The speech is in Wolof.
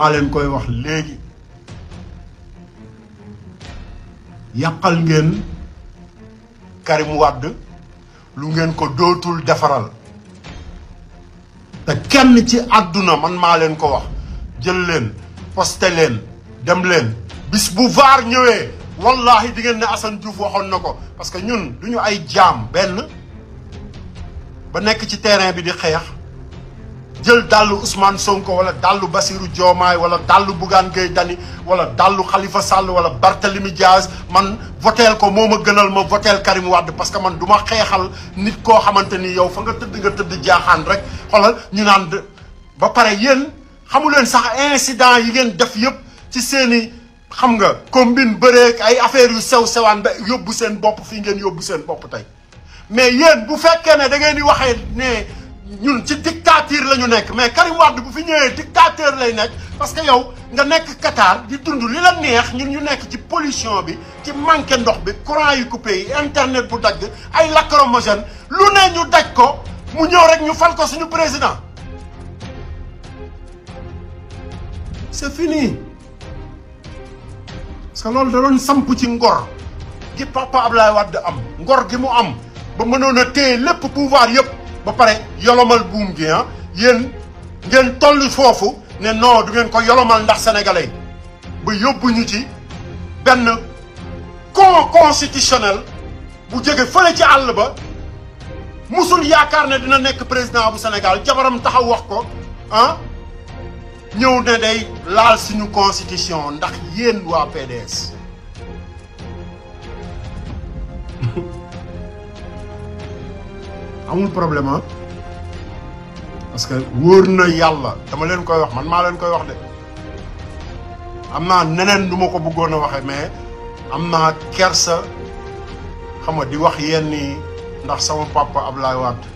maa leen koy wax léegi yàqal ngeen Karim Wade lu ngeen ko dootul defaral te kenn ci àdduna man maa leen ko wax jël leen posté leen dem leen bis bu vaar ñëwee wallahi di ngeen ne Assane Diouf waxoon na ko parce que ñun duñu ay jaam benn ba nekk ci terrain bi di xeex jël dàllu Ousmane Sonko wala dàllu Bassirou Diomaye wala dàllu Bougane Gueye Dany wala dàllu Khalifa Sall wala Barthélemy Diaz man voteel ko moo ma gënal ma voteel Karim Wade parce que man du ma xeexal nit koo xamante ni yow fa nga tëdd jaaxaan rek xoolal ñu naan ba pare yéen xamu leen sax incident yi ngeen def yëpp ci seeni xam nga combine bëreek ay affaires yu sew sewaan ba yóbbu seen bopp fii ngeen yóbbu seen bopp tey mais yéen bu fekkee ne da ngeen di waxee ne ñun ci dictature la ñu nekk mais Karim Wade bu fi ñëwee dictateur lay nekk parce que yow nga nekk Qatar di dund li la neex ñun ñu nekk ci pollution bi ci manqué ndox bi courant yi coupé yi internet bu dagg ay lacrymogène lu ne ñu daj ko mu ñëw rek ñu fal ko suñu président c'est fini parce que loolu da doon samp ci ngor gi papa Abdoulaye Wade am ngor gi mu am ba mënoon a téye lépp pouvoir yëpp ba pare yolomal buum gi ah yéen ngeen toll foofu ne non du ngeen ko yolomal ndax sénégalais ba yóbbu ñu ci benn constitutionnel bu jóge fële ci àll ba musul yaakaar ne dina nekk président bu Sénégal jabaram taxaw wax ko ah ñëw ne day laal suñu constitution ndax yéen waa PDS amul problème ah parce que wóor na yàlla dama leen koy wax man maa leen koy wax de am naa neneen du ma ko bëggoon a waxe mais am naa kersa xam nga di wax yenn yi ndax sama papa Abdoulaye Wade